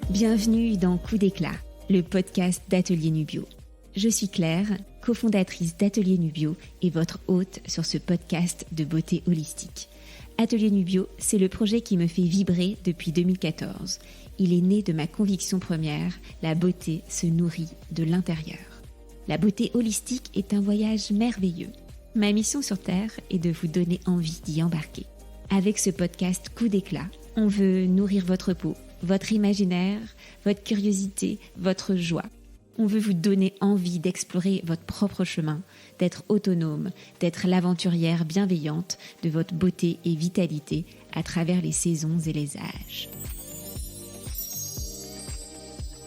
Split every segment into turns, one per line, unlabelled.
Bienvenue dans Coup d'éclat, le podcast d'Atelier Nubio. Je suis Claire, cofondatrice d'Atelier Nubio et votre hôte sur ce podcast de beauté holistique. Atelier Nubio, c'est le projet qui me fait vibrer depuis 2014. Il est né de ma conviction première, la beauté se nourrit de l'intérieur. La beauté holistique est un voyage merveilleux. Ma mission sur Terre est de vous donner envie d'y embarquer. Avec ce podcast Coup d'éclat, on veut nourrir votre peau, votre imaginaire, votre curiosité, votre joie. On veut vous donner envie d'explorer votre propre chemin, d'être autonome, d'être l'aventurière bienveillante de votre beauté et vitalité à travers les saisons et les âges.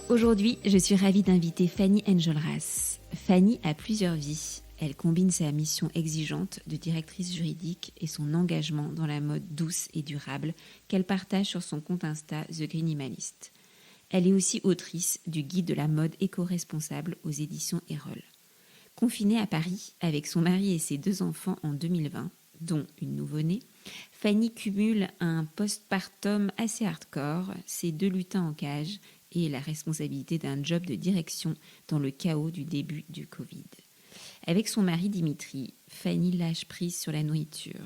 Aujourd'hui, je suis ravie d'inviter Fanny Enjolras. Fanny a plusieurs vies. Elle combine sa mission exigeante de directrice juridique et son engagement dans la mode douce et durable qu'elle partage sur son compte Insta The Greenimalist. Elle est aussi autrice du guide de la mode éco-responsable aux éditions Erol. Confinée à Paris avec son mari et ses 2 enfants en 2020, dont une nouveau-née, Fanny cumule un postpartum assez hardcore, ses 2 lutins en cage et la responsabilité d'un job de direction dans le chaos du début du Covid. Avec son mari Dimitri, Fanny lâche prise sur la nourriture.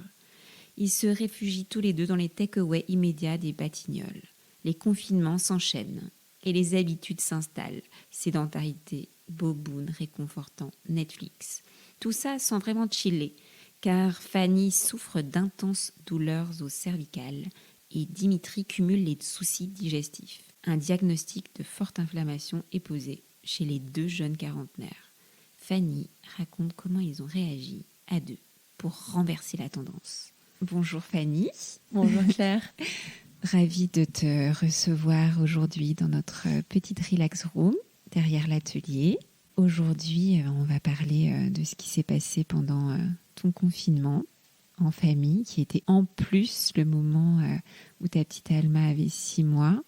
Ils se réfugient tous les deux dans les take-away immédiats des Batignolles. Les confinements s'enchaînent et les habitudes s'installent. Sédentarité, boboon, réconfortant, Netflix. Tout ça sans vraiment chiller, car Fanny souffre d'intenses douleurs aux cervicales et Dimitri cumule les soucis digestifs. Un diagnostic de forte inflammation est posé chez les 2 jeunes quarantenaires. Fanny raconte comment ils ont réagi à 2 pour renverser la tendance. Bonjour Fanny.
Bonjour Claire.
Ravie de te recevoir aujourd'hui dans notre petite relax room derrière l'atelier. Aujourd'hui, on va parler de ce qui s'est passé pendant ton confinement en famille, qui était en plus le moment où ta petite Alma avait 6 mois.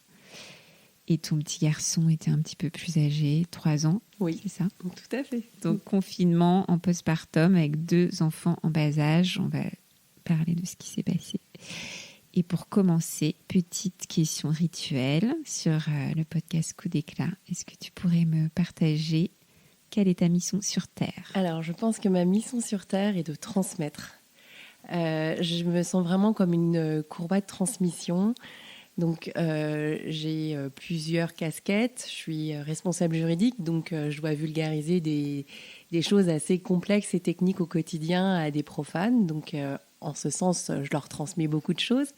Et ton petit garçon était un petit peu plus âgé, 3 ans,
oui,
c'est ça?
Tout à fait.
Donc, confinement en postpartum avec 2 enfants en bas âge. On va parler de ce qui s'est passé. Et pour commencer, petite question rituelle sur le podcast Coup d'éclat. Est-ce que tu pourrais me partager quelle est ta mission sur Terre?
Alors, je pense que ma mission sur Terre est de transmettre. Je me sens vraiment comme une courroie de transmission. Donc, j'ai plusieurs casquettes. Je suis responsable juridique, donc je dois vulgariser des choses assez complexes et techniques au quotidien à des profanes. Donc, en ce sens, je leur transmets beaucoup de choses.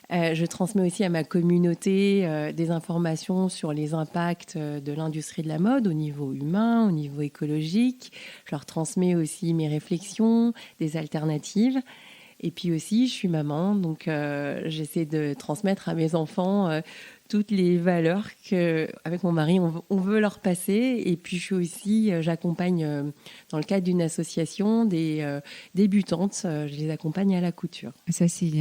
Je transmets aussi à ma communauté des informations sur les impacts de l'industrie de la mode au niveau humain, au niveau écologique. Je leur transmets aussi mes réflexions, des alternatives. Et puis aussi, je suis maman, donc j'essaie de transmettre à mes enfants toutes les valeurs qu'avec mon mari, on veut leur passer. Et puis, j'accompagne dans le cadre d'une association des débutantes. Je les accompagne à la couture.
Ça, c'est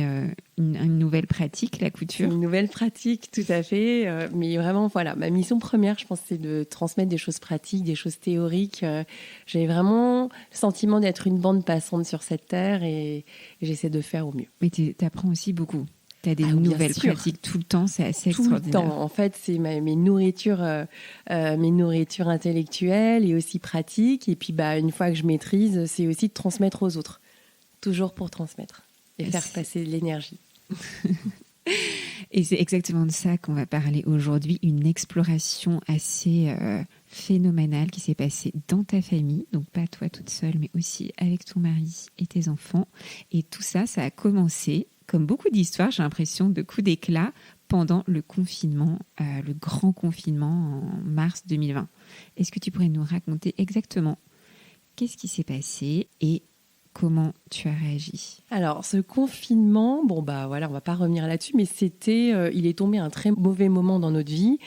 une nouvelle pratique, la couture?
C'est une nouvelle pratique, tout à fait. Mais vraiment, voilà, ma mission première, je pense, c'est de transmettre des choses pratiques, des choses théoriques. J'ai vraiment le sentiment d'être une bande passante sur cette terre et j'essaie de faire au mieux.
Mais tu apprends aussi beaucoup. Tu as des nouvelles pratiques tout le temps, c'est assez extraordinaire.
Tout le temps. En fait, c'est mes nourritures intellectuelles et aussi pratiques. Et puis, une fois que je maîtrise, c'est aussi de transmettre aux autres. Toujours pour transmettre et faire passer de l'énergie.
Et c'est exactement de ça qu'on va parler aujourd'hui. Une exploration assez phénoménale qui s'est passée dans ta famille. Donc, pas toi toute seule, mais aussi avec ton mari et tes enfants. Et tout ça, ça a commencé... Comme beaucoup d'histoires, j'ai l'impression, de coups d'éclat pendant le confinement, le grand confinement en mars 2020. Est-ce que tu pourrais nous raconter exactement qu'est-ce qui s'est passé et comment tu as réagi?
Alors, ce confinement, on va pas revenir là-dessus, mais il est tombé un très mauvais moment dans notre vie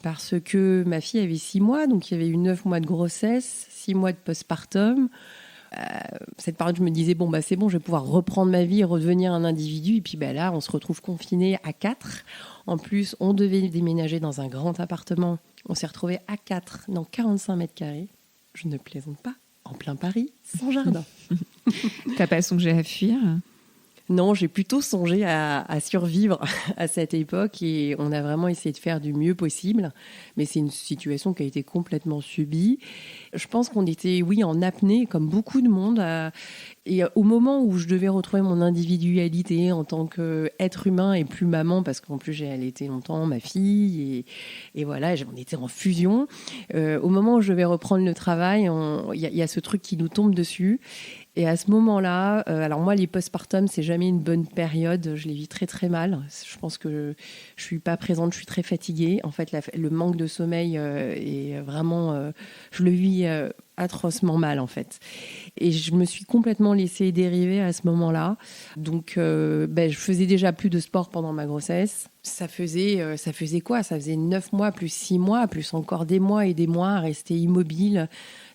parce que ma fille avait 6 mois, donc il y avait eu 9 mois de grossesse, 6 mois de postpartum. Cette période, je me disais, c'est bon, je vais pouvoir reprendre ma vie et redevenir un individu. Et puis là, on se retrouve confinés à 4. En plus, on devait déménager dans un grand appartement. On s'est retrouvés à 4 dans 45 mètres carrés. Je ne plaisante pas, en plein Paris, sans jardin.
T'as pas songé à fuir?
Non, j'ai plutôt songé à survivre à cette époque et on a vraiment essayé de faire du mieux possible. Mais c'est une situation qui a été complètement subie. Je pense qu'on était, oui, en apnée, comme beaucoup de monde. Et au moment où je devais retrouver mon individualité en tant qu'être humain et plus maman, parce qu'en plus j'ai allaité longtemps ma fille, et voilà, on était en fusion. Au moment où je devais reprendre le travail, il y a ce truc qui nous tombe dessus. Et à ce moment-là, alors moi, les postpartum, c'est jamais une bonne période. Je les vis très, très mal. Je pense que je suis pas présente, je suis très fatiguée. En fait, le manque de sommeil est vraiment... je le vis atrocement mal, en fait. Et je me suis complètement laissée dériver à ce moment-là. Donc, je faisais déjà plus de sport pendant ma grossesse. Ça faisait quoi ? Ça faisait 9 mois, plus 6 mois, plus encore des mois et des mois à rester immobile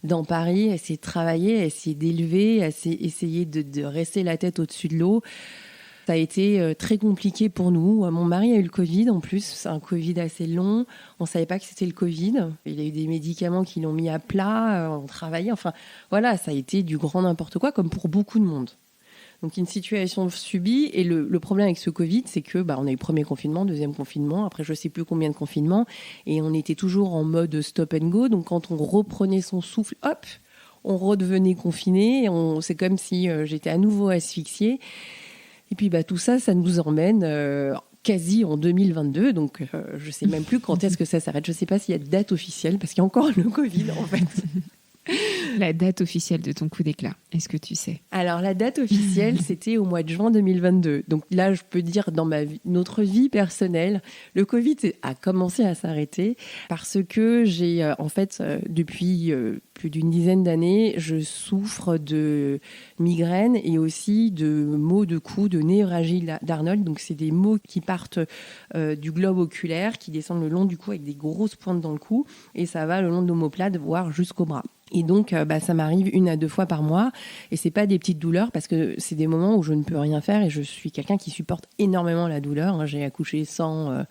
dans Paris, essayer de travailler, essayer d'élever, essayer de rester la tête au-dessus de l'eau. Ça a été très compliqué pour nous. Mon mari a eu le Covid en plus, c'est un Covid assez long. On ne savait pas que c'était le Covid. Il a eu des médicaments qui l'ont mis à plat, on travaillait. Enfin, voilà, ça a été du grand n'importe quoi, comme pour beaucoup de monde. Donc une situation subie, et le problème avec ce Covid, c'est que on a eu le premier confinement, deuxième confinement, après je sais plus combien de confinements, et on était toujours en mode stop and go. Donc quand on reprenait son souffle, hop, on redevenait confiné. C'est comme si j'étais à nouveau asphyxiée. Et puis tout ça, ça nous emmène quasi en 2022. Donc je sais même plus quand est-ce que ça s'arrête. Je sais pas s'il y a de date officielle parce qu'il y a encore le Covid en fait.
La date officielle de ton coup d'éclat, est-ce que tu sais ?
Alors, la date officielle, c'était au mois de juin 2022. Donc là, je peux dire, dans notre vie personnelle, le Covid a commencé à s'arrêter parce que j'ai, depuis plus d'une dizaine d'années, je souffre de migraines et aussi de maux de cou, de névralgie d'Arnold. Donc, c'est des maux qui partent du globe oculaire, qui descendent le long du cou avec des grosses pointes dans le cou, et ça va le long de l'omoplate, voire jusqu'au bras. Et donc, ça m'arrive 1 à 2 fois par mois. Et c'est pas des petites douleurs parce que c'est des moments où je ne peux rien faire et je suis quelqu'un qui supporte énormément la douleur. J'ai accouché sans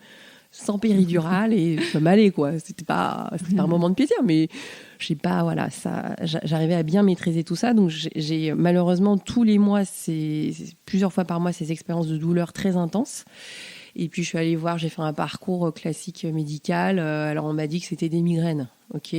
péridurale et ça m'allait, quoi. C'était pas un moment de plaisir, mais je sais pas, voilà, j'arrivais à bien maîtriser tout ça. Donc, j'ai malheureusement tous les mois, c'est plusieurs fois par mois, ces expériences de douleur très intenses. Et puis, je suis allée voir, j'ai fait un parcours classique médical. Alors, on m'a dit que c'était des migraines. Ok,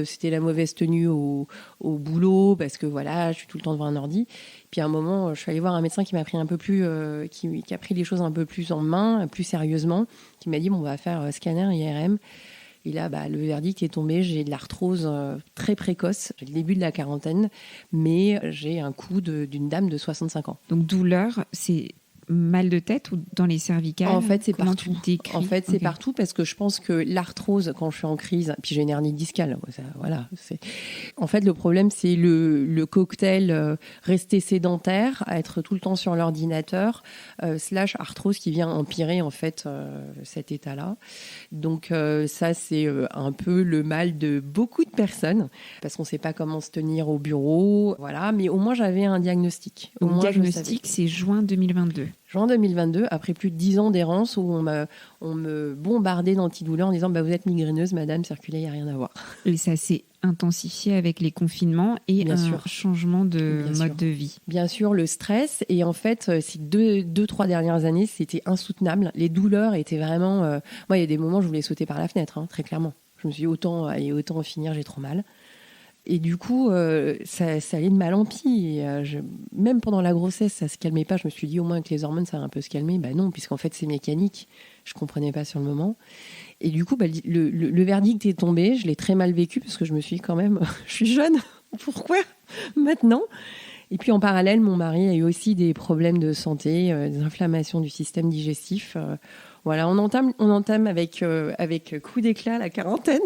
c'était la mauvaise tenue au boulot parce que voilà, je suis tout le temps devant un ordi. Puis à un moment, je suis allée voir un médecin qui m'a pris un peu plus, qui a pris les choses un peu plus en main, plus sérieusement, qui m'a dit on va faire scanner IRM. Et là, le verdict est tombé. J'ai de l'arthrose très précoce. J'ai le début de la quarantaine, mais j'ai un cou d'une dame de 65 ans.
Donc douleur, c'est mal de tête ou dans les cervicales ?
En fait, c'est
Comment
partout.
Tu décris ?
En fait, c'est partout parce que je pense que l'arthrose, quand je suis en crise, puis j'ai une hernie discale, voilà. En fait, le problème, c'est le cocktail rester sédentaire, être tout le temps sur l'ordinateur, / arthrose qui vient empirer en fait cet état-là. Donc ça, c'est un peu le mal de beaucoup de personnes parce qu'on ne sait pas comment se tenir au bureau, voilà. Mais au moins, j'avais un diagnostic.
Le diagnostic, c'est juin 2022.
Juin 2022, après plus de 10 ans d'errance où on me bombardait d'antidouleurs en disant vous êtes migraineuse, madame, circulez, il n'y a rien à voir.
Et ça s'est intensifié avec les confinements et
Bien sûr.
Changement de
Bien
mode
sûr.
de vie.
Bien sûr, le stress. Et en fait, ces 2-3 dernières années, c'était insoutenable. Les douleurs étaient vraiment... Moi, il y a des moments où je voulais sauter par la fenêtre, très clairement. Je me suis dit, autant en finir, j'ai trop mal. Et du coup, ça allait de mal en pis. Même pendant la grossesse, ça se calmait pas. Je me suis dit, au moins avec les hormones, ça va un peu se calmer. Non, puisqu'en fait, c'est mécanique. Je comprenais pas sur le moment. Et du coup, le verdict est tombé. Je l'ai très mal vécu parce que je me suis dit, quand même, je suis jeune. Pourquoi maintenant ? Et puis en parallèle, mon mari a eu aussi des problèmes de santé, des inflammations du système digestif. Voilà, on entame avec coup d'éclat la quarantaine.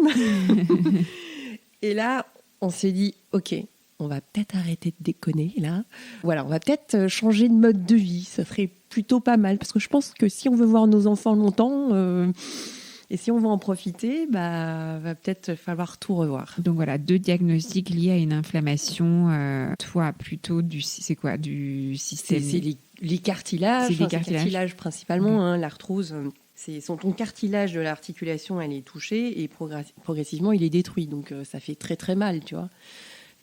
Et là, on s'est dit, ok, on va peut-être arrêter de déconner là. Voilà, on va peut-être changer de mode de vie. Ça serait plutôt pas mal parce que je pense que si on veut voir nos enfants longtemps et si on veut en profiter, va peut-être falloir tout revoir.
Donc voilà, 2 diagnostics liés à une inflammation. Toi, plutôt du système.
C'est les cartilages.
C'est les
cartilages principalement, l'arthrose. Ton cartilage de l'articulation, elle est touchée et progressivement, il est détruit. Donc, ça fait très, très mal, tu vois.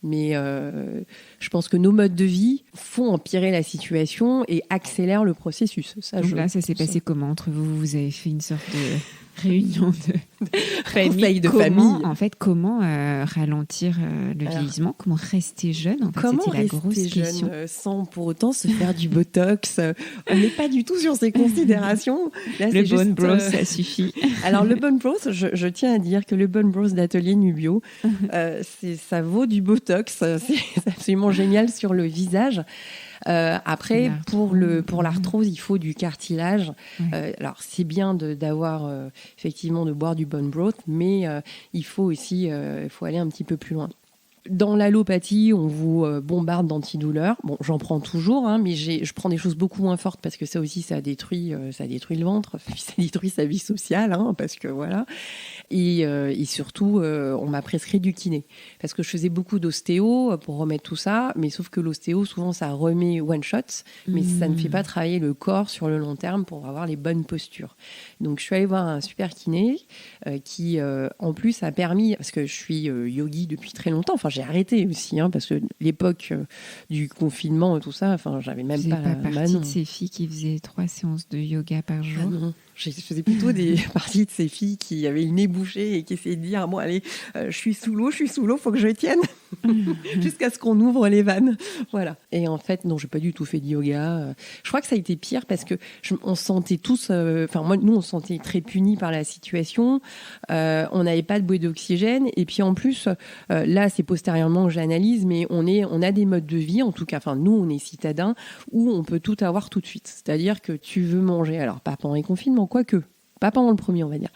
Mais je pense que nos modes de vie font empirer la situation et accélèrent le processus.
Donc là, ça s'est passé comment entre vous? Vous avez fait une sorte de réunion de famille. En fait, comment ralentir le vieillissement? Comment rester jeune? En fait,
comment
c'était la grosse question.
Jeune sans pour autant se faire du botox? On n'est pas du tout sur ces considérations. Là,
le Bone Bros, ça suffit.
Alors, le Bone Bros, je tiens à dire que le Bone Bros d'Atelier Nubio, ça vaut du botox. C'est absolument génial sur le visage. Après, pour l'arthrose, il faut du cartilage. Alors, c'est bien d'avoir effectivement de boire du bone broth, mais il faut aussi faut aller un petit peu plus loin. Dans l'allopathie, on vous bombarde d'antidouleurs. Bon, j'en prends toujours, mais je prends des choses beaucoup moins fortes parce que ça aussi, ça détruit le ventre, ça détruit sa vie sociale, parce que voilà. Et surtout, on m'a prescrit du kiné parce que je faisais beaucoup d'ostéo pour remettre tout ça, mais sauf que l'ostéo, souvent, ça remet one shot, mais ça ne fait pas travailler le corps sur le long terme pour avoir les bonnes postures. Donc, je suis allée voir un super kiné qui, en plus, a permis, parce que je suis yogi depuis très longtemps. Enfin, j'ai arrêté aussi, parce que l'époque du confinement et tout ça, j'avais même
pas partie de ces filles qui faisaient 3 séances de yoga par jour.
Ah non. Je faisais plutôt des parties de ces filles qui avaient le nez bouché et qui essayaient de dire bon allez, je suis sous l'eau, faut que je tienne jusqu'à ce qu'on ouvre les vannes. Voilà. Et en fait, non, j'ai pas du tout fait de yoga. Je crois que ça a été pire parce que on se sentait tous, nous on se sentait très punis par la situation. On n'avait pas de bouée d'oxygène et puis en plus, là c'est postérieurement que j'analyse, mais on a des modes de vie, en tout cas, nous on est citadins où on peut tout avoir tout de suite. C'est-à-dire que tu veux manger, alors pas pendant les confinements, quoique, pas pendant le premier, on va dire.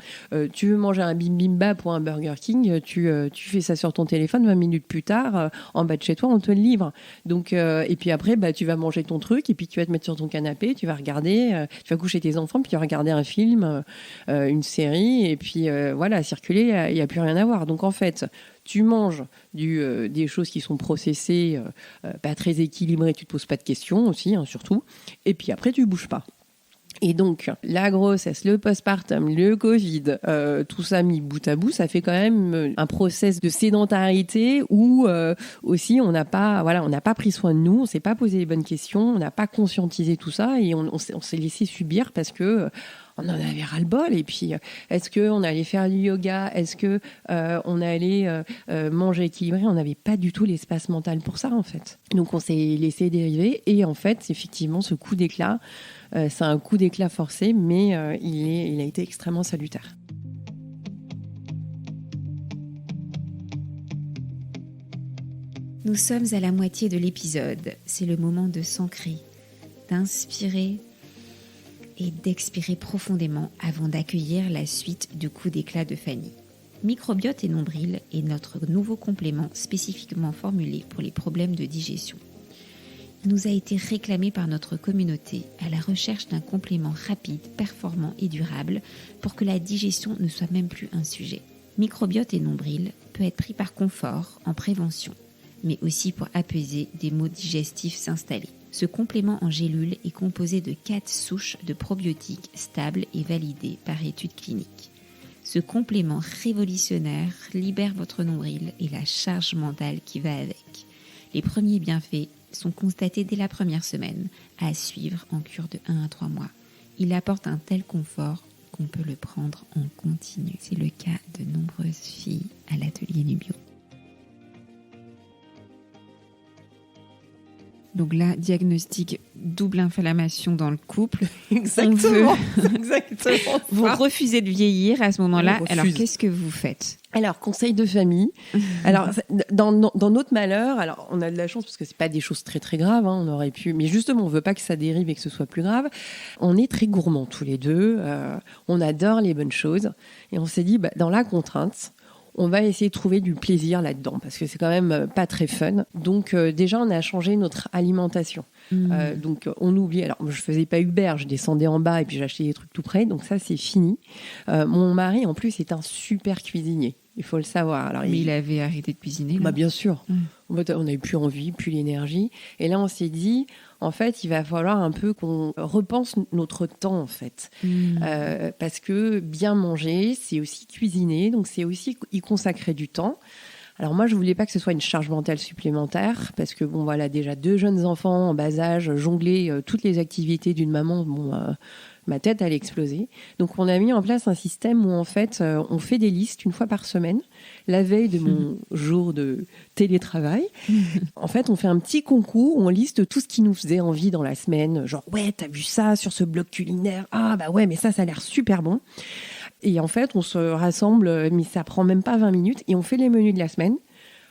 Tu veux manger un bibimbap ou un Burger King, tu fais ça sur ton téléphone, 20 minutes plus tard, en bas de chez toi, on te le livre. Donc, et puis après, tu vas manger ton truc, et puis tu vas te mettre sur ton canapé, tu vas regarder, tu vas coucher tes enfants, puis tu vas regarder un film, une série, et puis voilà, circuler, il n'y a plus rien à voir. Donc en fait, tu manges des choses qui sont processées, pas très équilibrées, tu te poses pas de questions aussi, surtout, et puis après, tu bouges pas. Et donc, la grossesse, le postpartum, le Covid, tout ça mis bout à bout, ça fait quand même un process de sédentarité où aussi on n'a pas pris soin de nous, on s'est pas posé les bonnes questions, on n'a pas conscientisé tout ça et on s'est laissé subir parce que on en avait ras-le-bol. Et puis, est-ce qu'on allait faire du yoga? Est-ce qu'on allait manger équilibré? On n'avait pas du tout l'espace mental pour ça, en fait. Donc, on s'est laissé dériver. Et en fait, effectivement, ce coup d'éclat, c'est un coup d'éclat forcé, mais il a été extrêmement salutaire.
Nous sommes à la moitié de l'épisode. C'est le moment de s'ancrer, d'inspirer et d'expirer profondément avant d'accueillir la suite du coup d'éclat de Fanny. Microbiote et nombril est notre nouveau complément spécifiquement formulé pour les problèmes de digestion. Il nous a été réclamé par notre communauté à la recherche d'un complément rapide, performant et durable pour que la digestion ne soit même plus un sujet. Microbiote et nombril peut être pris par confort, en prévention, mais aussi pour apaiser des maux digestifs s'installer. Ce complément en gélule est composé de 4 souches de probiotiques stables et validées par études cliniques. Ce complément révolutionnaire libère votre nombril et la charge mentale qui va avec. Les premiers bienfaits sont constatés dès la première semaine, à suivre en cure de 1 à 3 mois. Il apporte un tel confort qu'on peut le prendre en continu. C'est le cas de nombreuses filles à l'atelier Nubio. Donc là, diagnostic double inflammation dans le couple.
Exactement.
Vous refusez de vieillir à ce moment-là. Alors, qu'est-ce que vous faites?
Alors, conseil de famille. Alors, dans notre malheur, alors on a de la chance parce que c'est pas des choses très très graves. On aurait pu, mais justement, on veut pas que ça dérive et que ce soit plus grave. On est très gourmands tous les deux. On adore les bonnes choses et on s'est dit, dans la contrainte, on va essayer de trouver du plaisir là-dedans parce que c'est quand même pas très fun. Donc déjà, on a changé notre alimentation. Donc on oublie. Alors je faisais pas Uber, je descendais en bas et puis j'achetais des trucs tout près. Donc ça, c'est fini. Mon mari, en plus, est un super cuisinier. Il faut le savoir. Alors,
mais il avait arrêté de cuisiner là.
Bien sûr. On n'avait plus envie, plus l'énergie. Et là, on s'est dit, en fait, il va falloir un peu qu'on repense notre temps, en fait. Parce que bien manger, c'est aussi cuisiner. Donc, c'est aussi y consacrer du temps. Alors moi, je voulais pas que ce soit une charge mentale supplémentaire parce que bon voilà, déjà 2 jeunes enfants en bas âge, jongler toutes les activités d'une maman, ma tête allait exploser. Donc on a mis en place un système où en fait on fait des listes une fois par semaine, la veille de mon jour de télétravail. En fait, on fait un petit concours où on liste tout ce qui nous faisait envie dans la semaine, genre ouais, t'as vu ça sur ce blog culinaire, ah bah ouais, mais ça a l'air super bon. Et en fait, on se rassemble, mais ça prend même pas 20 minutes, et on fait les menus de la semaine.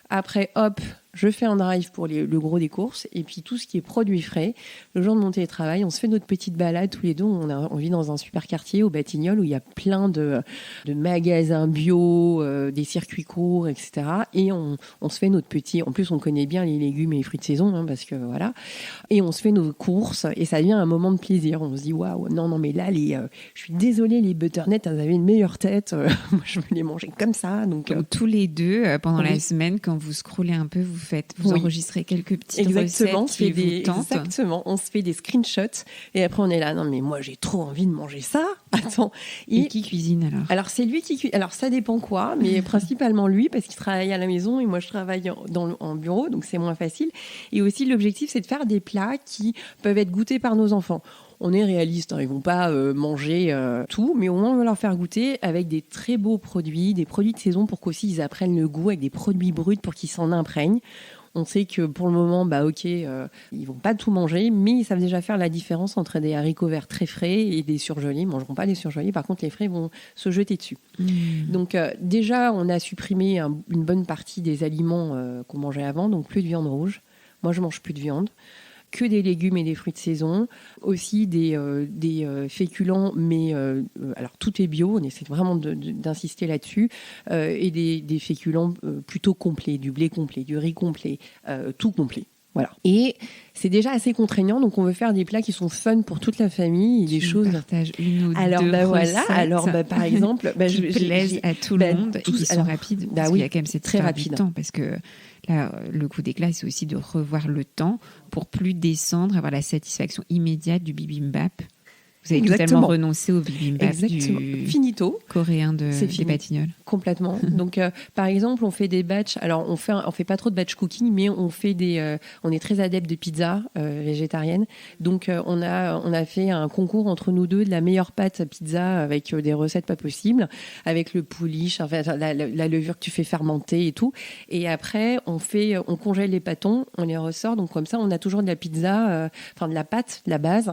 Après, hop, je fais un drive pour le gros des courses, et puis tout ce qui est produits frais. Le jour de mon télétravail, on se fait notre petite balade tous les deux. On vit dans un super quartier au Batignolles où il y a plein de magasins bio, des circuits courts, etc. Et on se fait notre petit... En plus, on connaît bien les légumes et les fruits de saison, hein, parce que voilà. Et on se fait nos courses, et ça devient un moment de plaisir. On se dit, waouh, non, mais là, je suis désolée, les butternuts, elles avaient une meilleure tête. Moi, je me les mangeais comme ça. Donc
tous les deux, pendant la
oui.
semaine, quand vous scrollez un peu, vous enregistrez quelques petites
exactement,
recettes qui vous tentent.
Exactement, on se fait des screenshots et après on est là, non mais moi j'ai trop envie de manger ça. Attends.
Et qui cuisine alors ?
Alors c'est lui qui cuisine. Alors ça dépend quoi, mais principalement lui parce qu'il travaille à la maison et moi je travaille en bureau, donc c'est moins facile. Et aussi l'objectif c'est de faire des plats qui peuvent être goûtés par nos enfants. On est réaliste, hein, ils vont pas manger tout, mais au moins on va leur faire goûter avec des très beaux produits, des produits de saison pour qu'aussi ils apprennent le goût avec des produits bruts pour qu'ils s'en imprègnent. On sait que pour le moment, ils vont pas tout manger, mais ils savent déjà faire la différence entre des haricots verts très frais et des surgelés. Ils mangeront pas les surgelés, par contre les frais vont se jeter dessus. Donc déjà, on a supprimé une bonne partie des aliments qu'on mangeait avant, donc plus de viande rouge. Moi, je mange plus de viande. Que des légumes et des fruits de saison, aussi des féculents, mais alors tout est bio, on essaie vraiment d'insister là-dessus, et des féculents plutôt complets, du blé complet, du riz complet, tout complet. Voilà. Et c'est déjà assez contraignant, donc on veut faire des plats qui sont fun pour toute la famille, et des choses.
Partage une ou
alors,
deux recettes.
Alors, par exemple,
qui plaisent à tout le monde et qui sont rapides. Parce qu'il y a quand même cette
très
histoire
rapide.
Du temps, parce que là, le coup d'éclat, c'est aussi de revoir le temps pour plus descendre, avoir la satisfaction immédiate du bibimbap. Vous avez totalement renoncé au bibimbap du
finito
coréen des Batignolles.
Complètement. Donc, par exemple, on fait des batchs. Alors, on fait pas trop de batch cooking, mais on fait on est très adepte de pizza végétarienne. Donc, on a fait un concours entre nous deux de la meilleure pâte à pizza avec des recettes pas possibles, avec le pouliche, enfin la levure que tu fais fermenter et tout. Et après, on congèle les pâtons, on les ressort. Donc, comme ça, on a toujours de la pizza, de la pâte, de la base,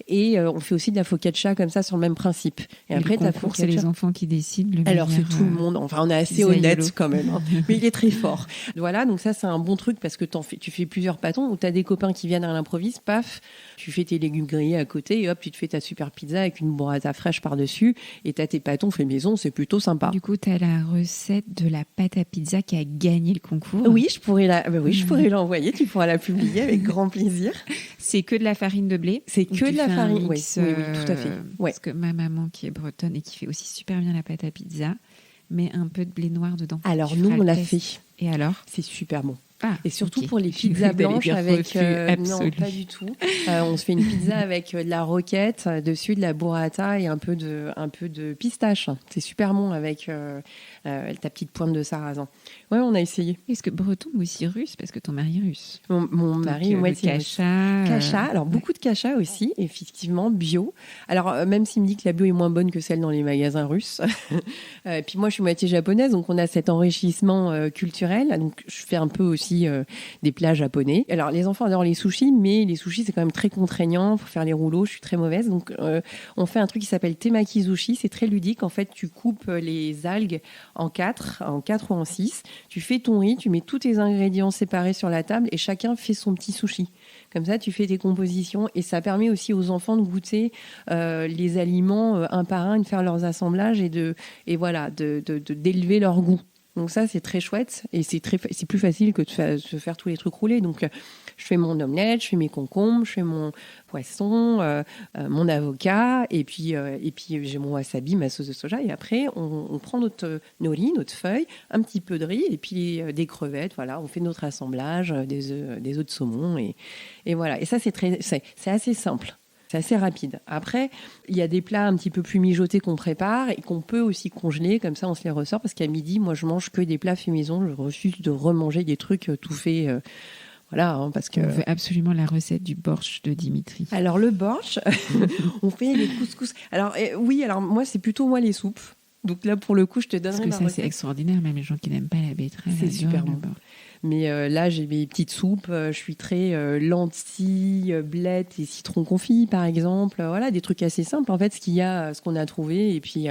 et on fait aussi de la focaccia comme ça sur le même principe. Et après,
le concours, c'est les enfants qui décident.
Alors c'est tout le monde. Enfin, on est assez honnête quand même, hein. Mais il est très fort. Voilà, donc ça c'est un bon truc parce que tu fais plusieurs pâtons où tu as des copains qui viennent à l'improviste, paf, tu fais tes légumes grillés à côté et hop, tu te fais ta super pizza avec une burrata fraîche par-dessus et tu as tes pâtons faits maison, c'est plutôt sympa.
Du coup, tu as la recette de la pâte à pizza qui a gagné le concours.
Oui, je pourrais l'envoyer, tu pourras la publier avec grand plaisir.
C'est que de la farine de blé.
C'est que de la farine, oui, tout à fait.
Parce que ma maman qui est bretonne et qui fait aussi super bien la pâte à pizza, met un peu de blé noir dedans.
Alors nous, on l'a fait.
Et alors ?
C'est super bon.
Ah,
et surtout pour les pizzas blanches avec non pas du tout. On se fait une pizza avec de la roquette dessus, de la burrata et un peu de pistache. C'est super bon avec ta petite pointe de sarrasin. Ouais, on a essayé.
Est-ce que breton ou aussi russe parce que ton mari est russe.
Mon mari, ouais, c'est
cacha.
Cacha. Alors beaucoup de cacha aussi, effectivement bio. Alors même s'il me dit que la bio est moins bonne que celle dans les magasins russes. Puis moi, je suis moitié japonaise, donc on a cet enrichissement culturel. Donc je fais un peu aussi des plats japonais. Alors les enfants adorent les sushis, mais les sushis c'est quand même très contraignant pour faire les rouleaux. Je suis très mauvaise, donc on fait un truc qui s'appelle temaki sushi. C'est très ludique. En fait, tu coupes les algues en 4 ou en 6. Tu fais ton riz, tu mets tous tes ingrédients séparés sur la table et chacun fait son petit sushi. Comme ça, tu fais tes compositions et ça permet aussi aux enfants de goûter les aliments un par un, de faire leurs assemblages et d'élever leur goût. Donc ça, c'est très chouette et c'est plus facile que de faire tous les trucs roulés. Donc, je fais mon omelette, je fais mes concombres, je fais mon poisson, mon avocat et puis j'ai mon wasabi, ma sauce de soja. Et après, on prend nos riz, notre feuille, un petit peu de riz et puis des crevettes. Voilà, on fait notre assemblage, des œufs de saumon et voilà. Et ça, c'est assez simple. C'est assez rapide. Après, il y a des plats un petit peu plus mijotés qu'on prépare et qu'on peut aussi congeler. Comme ça, on se les ressort parce qu'à midi, moi, je mange que des plats faits maison. Je refuse de remanger des trucs tout faits. Voilà, parce que...
On veut absolument la recette du borsch de Dimitri.
Alors, le borsch, on fait les couscous. Alors, moi, c'est plutôt moi les soupes. Donc là, pour le coup, je te donnerai
Parce que ça, c'est extraordinaire. Même les gens qui n'aiment pas la betterave.
C'est super bon. Mais là, j'ai mes petites soupes. Je suis très lentilles, blettes et citron confit, par exemple. Voilà, des trucs assez simples, en fait, ce qu'on a trouvé. Et puis,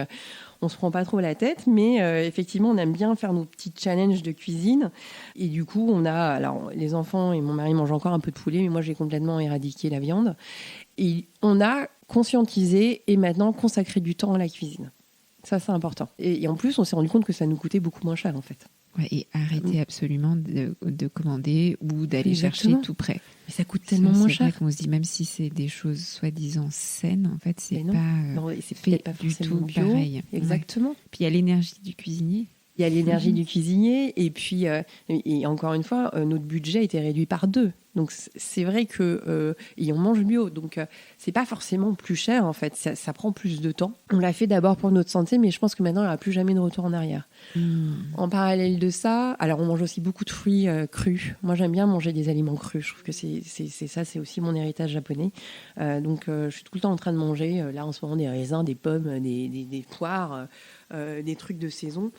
on se prend pas trop la tête. Mais effectivement, on aime bien faire nos petits challenges de cuisine. Et du coup, alors, les enfants et mon mari mangent encore un peu de poulet, mais moi, j'ai complètement éradiqué la viande. Et on a conscientisé et maintenant consacré du temps à la cuisine. Ça, c'est important. Et en plus, on s'est rendu compte que ça nous coûtait beaucoup moins cher, en fait.
Ouais, et arrêter absolument de commander ou d'aller chercher tout près.
Mais ça coûte tellement moins cher.
C'est vrai qu'on se dit, même si c'est des choses soi-disant saines, en fait, c'est pas du tout bio, pareil.
Exactement.
Ouais. Puis il y a l'énergie du cuisinier.
Il y a l'énergie du cuisinier. Et puis, et encore une fois, notre budget a été réduit par 2. Donc, c'est vrai que et on mange bio. Donc, c'est pas forcément plus cher, en fait. Ça prend plus de temps. On l'a fait d'abord pour notre santé, mais je pense que maintenant, il n'y aura plus jamais de retour en arrière. En parallèle de ça, alors on mange aussi beaucoup de fruits crus. Moi, j'aime bien manger des aliments crus. Je trouve que c'est aussi mon héritage japonais. Donc, je suis tout le temps en train de manger, là, en ce moment, des raisins, des pommes, des poires, des trucs de saison.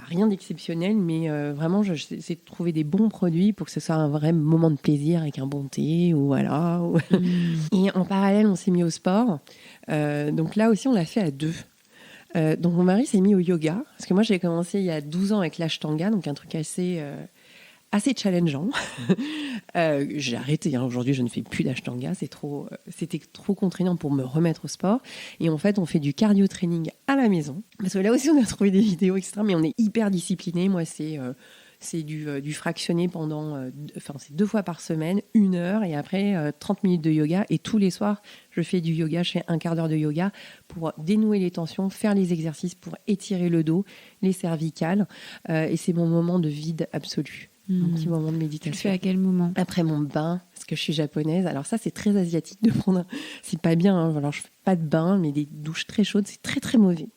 Rien d'exceptionnel, mais vraiment, j'essaie de trouver des bons produits pour que ce soit un vrai moment de plaisir avec un bon thé, ou voilà. Et en parallèle, on s'est mis au sport. Donc là aussi, on l'a fait à 2. Donc mon mari s'est mis au yoga, parce que moi, j'ai commencé il y a 12 ans avec l'ashtanga, donc un truc assez challengeant. J'ai arrêté. Aujourd'hui, je ne fais plus d'ashtanga. C'était trop contraignant pour me remettre au sport. Et en fait, on fait du cardio training à la maison. Parce que là aussi, on a trouvé des vidéos, etc. Mais on est hyper disciplinés. Moi, c'est du fractionné c'est 2 fois par semaine, 1 heure. Et après, 30 minutes de yoga. Et tous les soirs, je fais du yoga. Je fais un quart d'heure de yoga pour dénouer les tensions, faire les exercices pour étirer le dos, les cervicales. Et c'est mon moment de vide absolu. Un petit moment de méditation.
Tu le fais à quel moment ?
Après mon bain, parce que je suis japonaise. Alors ça, c'est très asiatique de prendre. C'est pas bien. Alors je fais pas de bain, mais des douches très chaudes, c'est très très mauvais.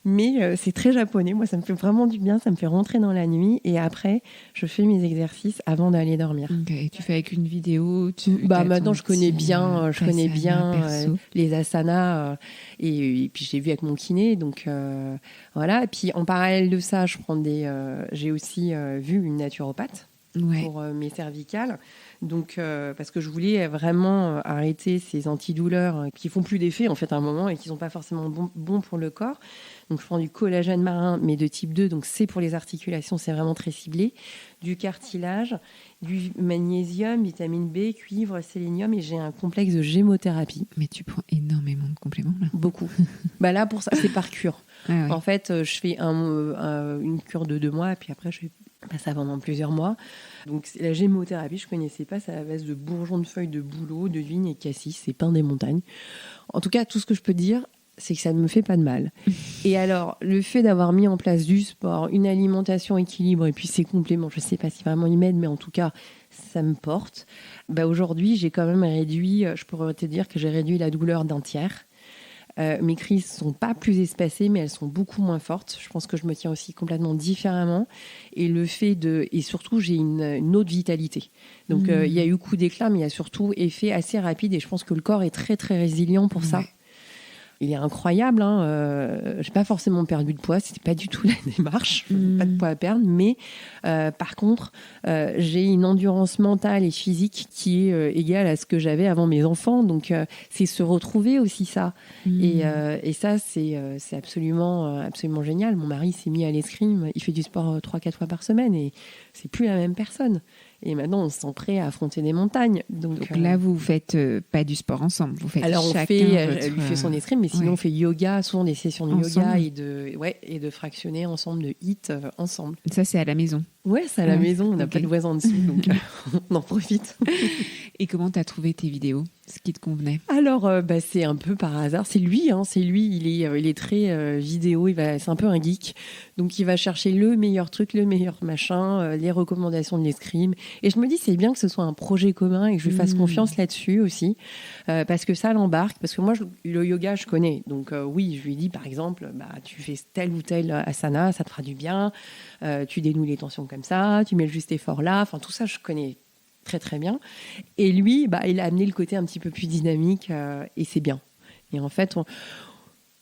Mais c'est très japonais. Moi, ça me fait vraiment du bien. Ça me fait rentrer dans la nuit. Et après, je fais mes exercices avant d'aller dormir.
Okay. Et tu fais avec une vidéo
Maintenant, je connais bien les asanas. Et puis, j'ai vu avec mon kiné. Donc, voilà. Et puis, en parallèle de ça, j'ai aussi vu une naturopathe pour mes cervicales. Donc, parce que je voulais vraiment arrêter ces antidouleurs qui font plus d'effet en fait à un moment et qui sont pas forcément bons pour le corps. Donc, je prends du collagène marin, mais de type 2, donc c'est pour les articulations, c'est vraiment très ciblé. Du cartilage, du magnésium, vitamine B, cuivre, sélénium, et j'ai un complexe de gémothérapie.
Mais tu prends énormément de compléments là.
Beaucoup. Là, pour ça, c'est par cure.
Ah ouais.
En fait, je fais une cure de 2 mois, et puis après, je passe ça pendant plusieurs mois. Donc la gémothérapie, je connaissais pas, c'est à la base de bourgeons de feuilles de bouleau, de vigne et cassis, c'est pain des montagnes. En tout cas, tout ce que je peux dire, c'est que ça ne me fait pas de mal. Et alors, le fait d'avoir mis en place du sport, une alimentation équilibrée, et puis ces compléments, je sais pas si vraiment ils m'aident, mais en tout cas, ça me porte. Aujourd'hui, j'ai quand même réduit, je pourrais te dire que j'ai réduit la douleur d'1 tiers. Mes crises sont pas plus espacées, mais elles sont beaucoup moins fortes. Je pense que je me tiens aussi complètement différemment. Et et surtout, j'ai une autre vitalité. Donc, il y a eu coup d'éclat, mais il y a surtout effet assez rapide. Et je pense que le corps est très, très résilient pour ça. Il est incroyable. J'ai pas forcément perdu de poids. C'était pas du tout la démarche. Pas de poids à perdre. Mais par contre, j'ai une endurance mentale et physique qui est égale à ce que j'avais avant mes enfants. Donc, c'est se retrouver aussi ça. Et ça, c'est absolument génial. Mon mari s'est mis à l'escrime. Il fait du sport 3-4 fois par semaine et c'est plus la même personne. Et maintenant, on se sent prêt à affronter des montagnes. Donc
là, vous faites pas du sport ensemble. Vous faites
alors, lui fait son escrime, mais sinon, on fait yoga, souvent des sessions de
ensemble.
yoga et de fractionner ensemble, de HIIT ensemble.
Ça, c'est à la maison.
Ouais, c'est à la maison, on n'a pas de voisins en dessous, donc on en profite.
Et comment tu as trouvé tes vidéos, ce qui te convenait?
Alors, c'est un peu par hasard. C'est lui, il est très vidéo, c'est un peu un geek. Donc, il va chercher le meilleur truc, le meilleur machin, les recommandations de l'escrime. Et je me dis, c'est bien que ce soit un projet commun et que je lui fasse confiance là-dessus aussi. Parce que ça l'embarque. Parce que moi, le yoga, je connais. Donc, oui, je lui dis, par exemple, tu fais tel ou tel asana, ça te fera du bien. Tu dénoues les tensions comme ça, tu mets le juste effort là. Enfin, tout ça, je connais très très bien. Et lui, il a amené le côté un petit peu plus dynamique et c'est bien. Et en fait,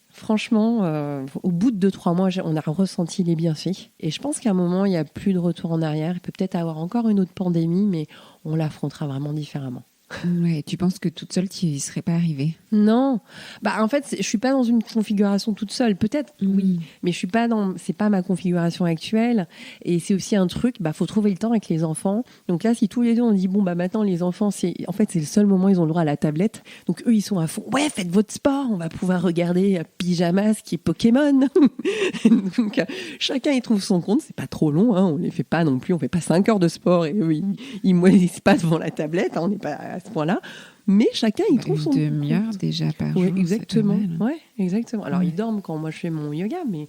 franchement, au bout de 2-3 mois, on a ressenti les bienfaits. Et je pense qu'à un moment, il n'y a plus de retour en arrière. Il peut peut-être avoir encore une autre pandémie, mais on l'affrontera vraiment différemment.
Ouais, tu penses que toute seule, tu n'y serais pas arrivée?
Non. En fait, je suis pas dans une configuration toute seule. Peut-être, oui. Mais je suis pas c'est pas ma configuration actuelle. Et c'est aussi un truc, faut trouver le temps avec les enfants. Donc là, si tous les deux, on dit, maintenant, les enfants, c'est le seul moment où ils ont le droit à la tablette. Donc eux, ils sont à fond. Ouais, faites votre sport. On va pouvoir regarder Pyjamas, qui est Pokémon. Donc, chacun, il trouve son compte. C'est pas trop long, hein. On les fait pas non plus. On fait pas 5 heures de sport et eux, ils moellissent pas devant la tablette. Hein. On n'est pas à ce point-là. Mais chacun, il trouve son...
Une demi-heure déjà par jour.
Exactement. Ouais, exactement. Alors, ils dorment quand moi je fais mon yoga, mais...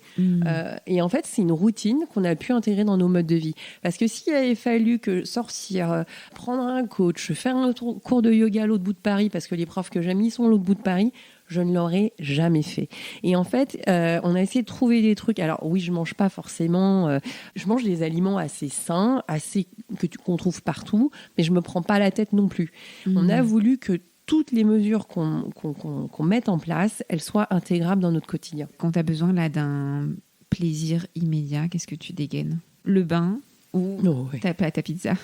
et en fait, c'est une routine qu'on a pu intégrer dans nos modes de vie. Parce que s'il avait fallu que sortir, prendre un coach, faire un cours de yoga à l'autre bout de Paris, parce que les profs que j'aime, ils sont à l'autre bout de Paris, je ne l'aurais jamais fait. Et en fait, on a essayé de trouver des trucs. Alors oui, je mange pas forcément... je mange des aliments assez sains, qu'on trouve partout, mais je me prends pas la tête non plus. On a voulu que toutes les mesures qu'on mette en place, elles soient intégrables dans notre quotidien.
Quand tu as besoin là d'un plaisir immédiat, qu'est-ce que tu dégaines? Le bain ou ta pâte à pizza?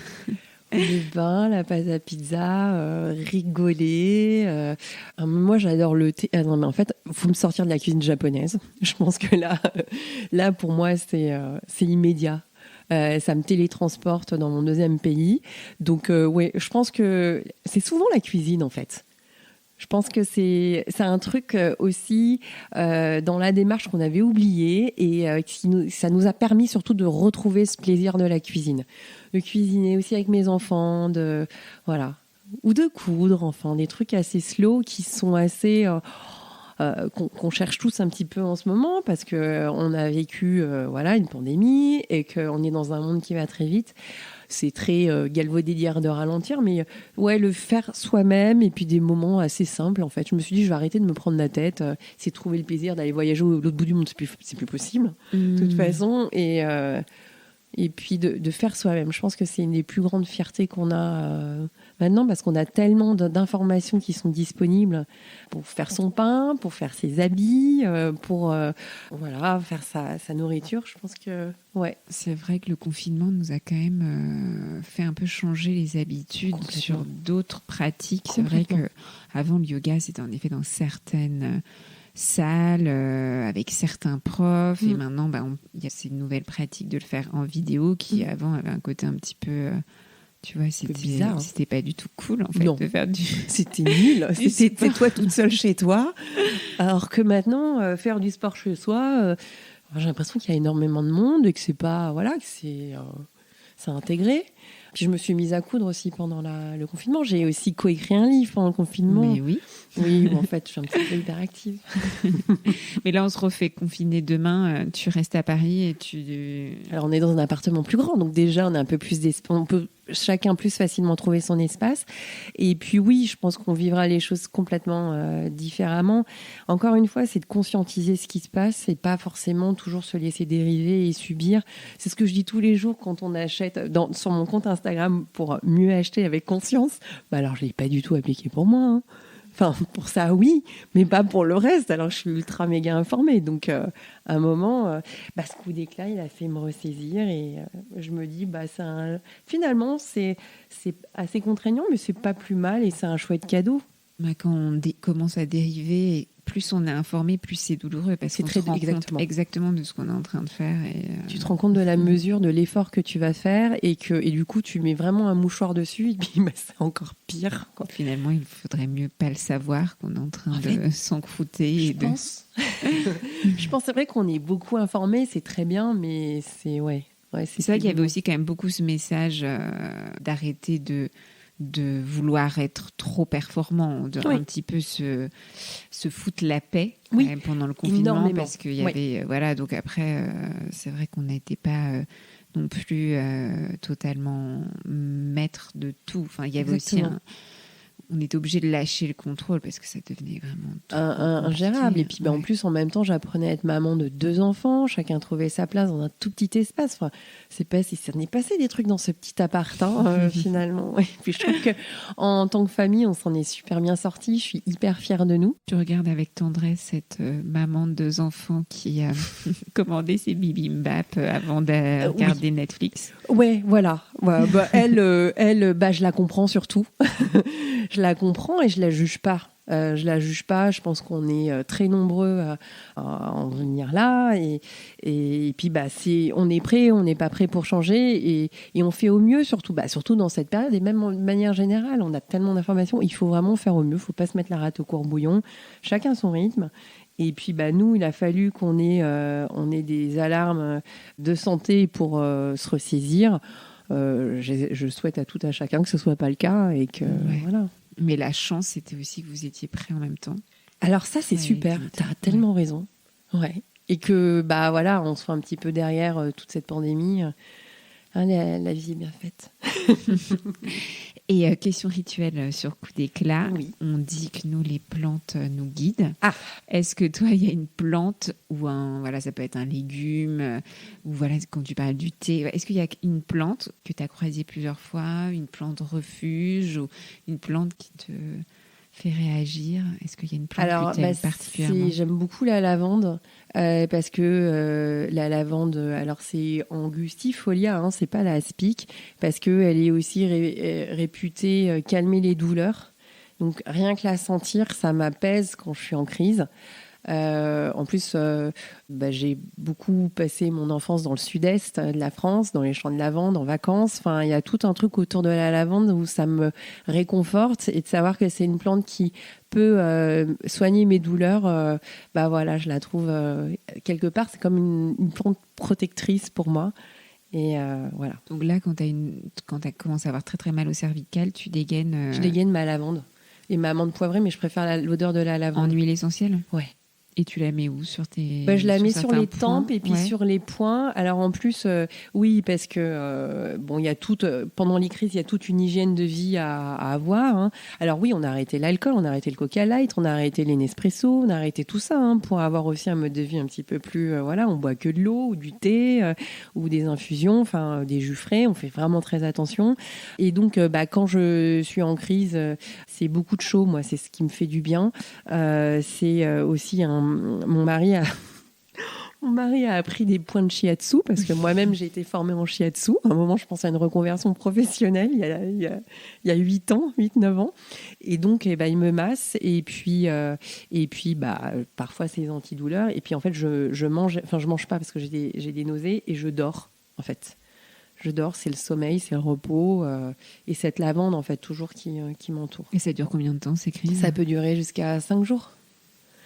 Le bain, la pâte à pizza, rigoler. Moi, j'adore le thé. Ah non, mais en fait, faut me sortir de la cuisine japonaise. Je pense que là pour moi, c'est immédiat. Ça me télétransporte dans mon deuxième pays. Donc, je pense que c'est souvent la cuisine, en fait. Je pense que c'est un truc aussi dans la démarche qu'on avait oublié et ça nous a permis surtout de retrouver ce plaisir de la cuisine. De cuisiner aussi avec mes enfants, ou de coudre, enfin, des trucs assez slow qui sont assez... qu'on cherche tous un petit peu en ce moment parce qu'on a vécu une pandémie et qu'on est dans un monde qui va très vite. C'est très galvaudélière de ralentir, mais le faire soi-même et puis des moments assez simples en fait. Je me suis dit je vais arrêter de me prendre la tête, c'est trouver le plaisir d'aller voyager à l'autre bout du monde, c'est plus possible de toute façon et puis de faire soi-même. Je pense que c'est une des plus grandes fiertés qu'on a maintenant parce qu'on a tellement d'informations qui sont disponibles pour faire son pain, pour faire ses habits, pour faire sa nourriture. Je pense que
c'est vrai que le confinement nous a quand même fait un peu changer les habitudes sur d'autres pratiques. C'est vrai qu'avant le yoga, c'était en effet dans certaines salles avec certains profs et maintenant il y a ces nouvelles pratiques de le faire en vidéo qui avant avaient un côté un petit peu tu vois, c'était bizarre, c'était pas du tout cool en fait de faire
c'était nul, c'était toi toute seule chez toi alors que maintenant faire du sport chez soi j'ai l'impression qu'il y a énormément de monde et que c'est pas que c'est intégré. Puis je me suis mise à coudre aussi pendant le confinement. J'ai aussi coécrit un livre pendant le confinement.
Mais oui.
Oui, en fait, je suis un petit peu hyperactive.
Mais là, on se refait confiner demain. Tu restes à Paris et
Alors, on est dans un appartement plus grand. Donc déjà, on a un peu plus d'espace. On peut chacun plus facilement trouver son espace. Et puis oui, je pense qu'on vivra les choses complètement différemment. Encore une fois, c'est de conscientiser ce qui se passe et pas forcément toujours se laisser dériver et subir. C'est ce que je dis tous les jours quand on achète sur mon compte Instagram pour mieux acheter avec conscience. Alors, je ne l'ai pas du tout appliqué pour moi, hein. Enfin, pour ça, oui, mais pas pour le reste. Alors, je suis ultra méga informée. Donc, à un moment, ce coup d'éclat, il a fait me ressaisir. Et je me dis, finalement, c'est assez contraignant, mais c'est pas plus mal. Et c'est un chouette cadeau.
Quand on commence à dériver, plus on est informé, plus c'est douloureux. Parce qu'on se rend compte exactement de ce qu'on est en train de faire. Et,
tu te rends compte de la mesure, de l'effort que tu vas faire. Et du coup, tu mets vraiment un mouchoir dessus. Et puis, c'est encore pire, quoi.
Finalement, il faudrait mieux pas le savoir qu'on est en train de s'encrouter.
Je pense. Je pense, c'est vrai qu'on est beaucoup informé, c'est très bien, mais c'est Ouais,
c'est vrai qu'il y avait aussi quand même beaucoup ce message d'arrêter de vouloir être trop performant, de un petit peu se foutre la paix quand même pendant le confinement. Énormément. Parce qu'il y avait voilà, donc après c'est vrai qu'on n'était pas non plus totalement maître de tout. Enfin, il y avait aussi on était obligé de lâcher le contrôle parce que ça devenait vraiment
ingérable. Et puis en plus, en même temps, j'apprenais à être maman de 2 enfants. Chacun trouvait sa place dans un tout petit espace. Enfin, c'est pas si ça n'est passé des trucs dans ce petit appart finalement. Et puis je trouve qu'en tant que famille, on s'en est super bien sortis. Je suis hyper fière de nous.
Tu regardes avec tendresse cette maman de 2 enfants qui a commandé ses bibimbap avant de regarder Netflix.
Ouais, voilà. Ouais, elle, je la comprends surtout. Je la comprends et je la juge pas. Je pense qu'on est très nombreux à en venir là. Et puis, on est prêt, on n'est pas prêt pour changer. Et on fait au mieux, surtout dans cette période. Et même de manière générale, on a tellement d'informations. Il faut vraiment faire au mieux. Il ne faut pas se mettre la rate au courbouillon. Chacun son rythme. Et puis, nous, il a fallu qu'on ait des alarmes de santé pour se ressaisir. Je souhaite à tout à chacun que ce soit pas le cas et que voilà.
Mais la chance, c'était aussi que vous étiez prêts en même temps.
Alors ça, c'est super. T'as tellement raison. Ouais. Et que on soit un petit peu derrière toute cette pandémie. La vie est bien faite.
Et question rituelle sur coup d'éclat. Oui. On dit que nous, les plantes nous guident. Ah. Est-ce que toi, il y a une plante ou ça peut être un légume, ou quand tu parles du thé, est-ce qu'il y a une plante que tu as croisée plusieurs fois, une plante refuge ou une plante qui te fait réagir? Est-ce qu'il y a une plante que tu aimes particulièrement?
J'aime beaucoup la lavande. Parce que la lavande, alors c'est angustifolia, c'est pas la aspic, parce qu'elle est aussi réputée calmer les douleurs. Donc rien que la sentir, ça m'apaise quand je suis en crise. En plus, j'ai beaucoup passé mon enfance dans le sud-est de la France, dans les champs de lavande, en vacances. Enfin, il y a tout un truc autour de la lavande où ça me réconforte, et de savoir que c'est une plante qui peut soigner mes douleurs. Je la trouve quelque part, c'est comme une plante protectrice pour moi. Et voilà.
Donc là, quand tu as commencé à avoir très très mal au cervical, tu dégaines...
Je dégaine ma lavande et ma menthe poivrée, mais je préfère l'odeur de la lavande.
En huile essentielle?
Ouais.
Et tu la mets où sur tes...
Je la mets sur les tempes et puis sur les poings. Alors en plus, oui, parce que il y a pendant les crises, il y a toute une hygiène de vie à avoir. Hein. Alors oui, on a arrêté l'alcool, on a arrêté le Coca Light, on a arrêté les Nespresso, on a arrêté tout ça pour avoir aussi un mode de vie un petit peu plus... on boit que de l'eau ou du thé ou des infusions, enfin des jus frais. On fait vraiment très attention. Et donc, quand je suis en crise, c'est beaucoup de chaud. Moi, c'est ce qui me fait du bien. C'est aussi mon mari a appris des points de shiatsu, parce que moi-même j'ai été formée en shiatsu. À un moment, je pense à une reconversion professionnelle il y a 8-9 ans. Et donc, il me masse, et puis parfois c'est des antidouleurs. Et puis en fait, je mange pas parce que j'ai des nausées, et je dors en fait. Je dors, c'est le sommeil, c'est le repos, et cette lavande en fait toujours qui m'entoure.
Et ça dure combien de temps ces crises?
Ça peut durer jusqu'à 5 jours.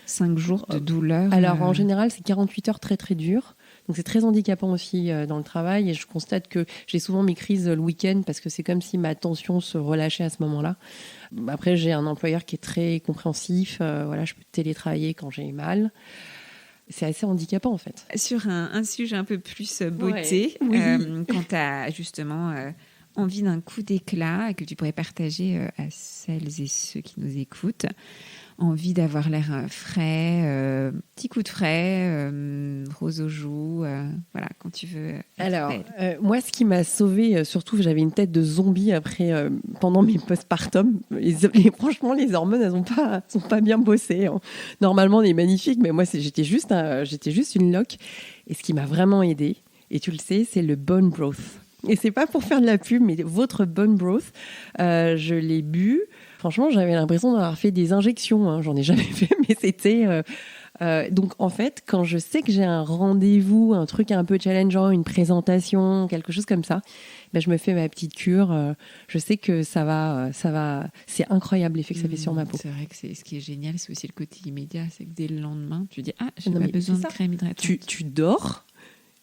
5 jours de douleur?
Alors, en général, c'est 48 heures très, très dures. Donc, c'est très handicapant aussi dans le travail. Et je constate que j'ai souvent mes crises le week-end, parce que c'est comme si ma tension se relâchait à ce moment-là. Après, j'ai un employeur qui est très compréhensif. Je peux télétravailler quand j'ai mal. C'est assez handicapant, en fait.
Sur un sujet un peu plus beauté, quand tu as justement envie d'un coup d'éclat et que tu pourrais partager à celles et ceux qui nous écoutent, envie d'avoir l'air frais, petit coup de frais, rose aux joues, quand tu veux.
Alors, moi, ce qui m'a sauvée, surtout, j'avais une tête de zombie après, pendant mes postpartum. Franchement, les hormones, elles sont pas bien bossées. Hein. Normalement, on est magnifique, mais moi, j'étais juste une loque. Et ce qui m'a vraiment aidée, et tu le sais, c'est le bone broth. Et c'est pas pour faire de la pub, mais votre bone broth, je l'ai bu. Franchement, j'avais l'impression d'avoir fait des injections. Hein. J'en ai jamais fait, mais c'était... donc, en fait, quand je sais que j'ai un rendez-vous, un truc un peu challengeant, une présentation, quelque chose comme ça, je me fais ma petite cure. Je sais que ça va. C'est incroyable l'effet que ça fait sur ma peau.
C'est vrai que ce qui est génial, c'est aussi le côté immédiat. C'est que dès le lendemain, tu dis « Ah, j'ai pas besoin de crème hydratante. »
Tu dors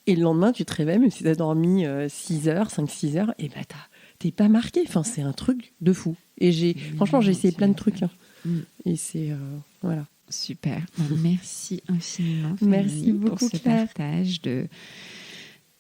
Et le lendemain, tu te réveilles, même si tu as dormi 6 heures, 5-6 heures, et ben t'es pas marqué. Enfin, c'est un truc de fou. Et franchement, j'ai essayé plein de trucs. Hein. Et c'est... voilà.
Super. Merci infiniment, Fanny,
merci beaucoup,
pour ce
Claire.
partage de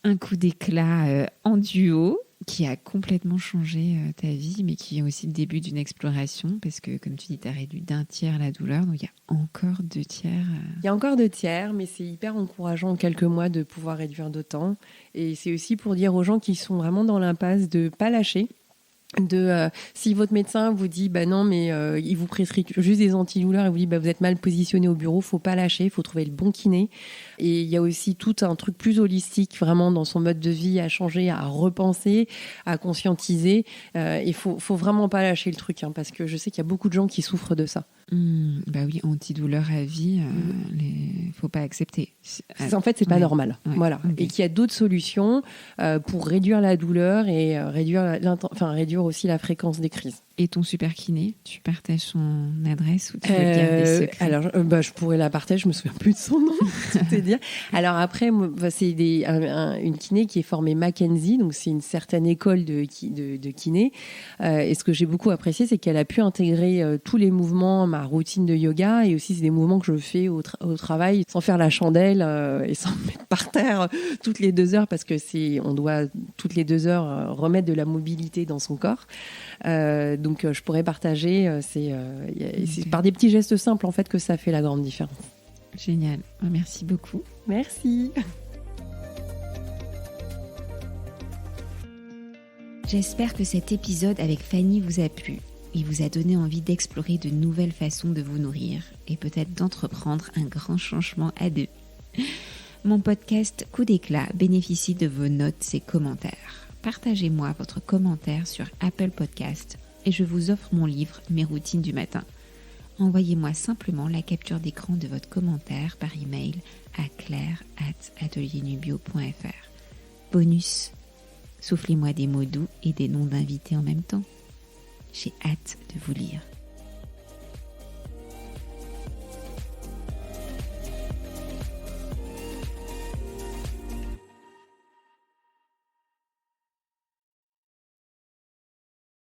un coup d'éclat en duo qui a complètement changé ta vie, mais qui est aussi le début d'une exploration, parce que, comme tu dis, tu as réduit d'un tiers la douleur, donc il y a encore 2 tiers.
Il y a encore 2 tiers, mais c'est hyper encourageant en quelques mois de pouvoir réduire d'autant. Et c'est aussi pour dire aux gens qui sont vraiment dans l'impasse de ne pas lâcher. Si votre médecin vous dit non mais il vous prescrit juste des antidouleurs et vous dit vous êtes mal positionné au bureau, faut pas lâcher, faut trouver le bon kiné. Et il y a aussi tout un truc plus holistique vraiment dans son mode de vie à changer, à repenser, à conscientiser. Il faut vraiment pas lâcher le truc, hein, parce que je sais qu'il y a beaucoup de gens qui souffrent de ça.
Bah oui, antidouleur à vie, faut pas accepter.
En fait, c'est pas normal.
Ouais,
voilà.
Okay.
Et qu'il y a d'autres solutions pour réduire la douleur et réduire aussi la fréquence des crises.
Et ton super kiné, tu partages son adresse ou tu veux le garder secret?
Alors, je pourrais la partager, je me souviens plus de son nom, tout est dire. Alors après, c'est une kiné qui est formée Mackenzie, donc c'est une certaine école de kiné. Et ce que j'ai beaucoup apprécié, c'est qu'elle a pu intégrer tous les mouvements, ma routine de yoga, et aussi c'est des mouvements que je fais au travail, sans faire la chandelle et sans me mettre par terre toutes les 2 heures, parce que on doit toutes les 2 heures remettre de la mobilité dans son corps. Donc je pourrais partager, c'est par des petits gestes simples en fait que ça fait la grande différence.
Génial, merci beaucoup.
Merci.
J'espère que cet épisode avec Fanny vous a plu et vous a donné envie d'explorer de nouvelles façons de vous nourrir et peut-être d'entreprendre un grand changement à 2. Mon podcast Coup d'éclat bénéficie de vos notes et commentaires. Partagez-moi votre commentaire sur Apple Podcast et je vous offre mon livre Mes routines du matin. Envoyez-moi simplement la capture d'écran de votre commentaire par email à claire@ateliernubio.fr. Bonus, soufflez-moi des mots doux et des noms d'invités en même temps. J'ai hâte de vous lire.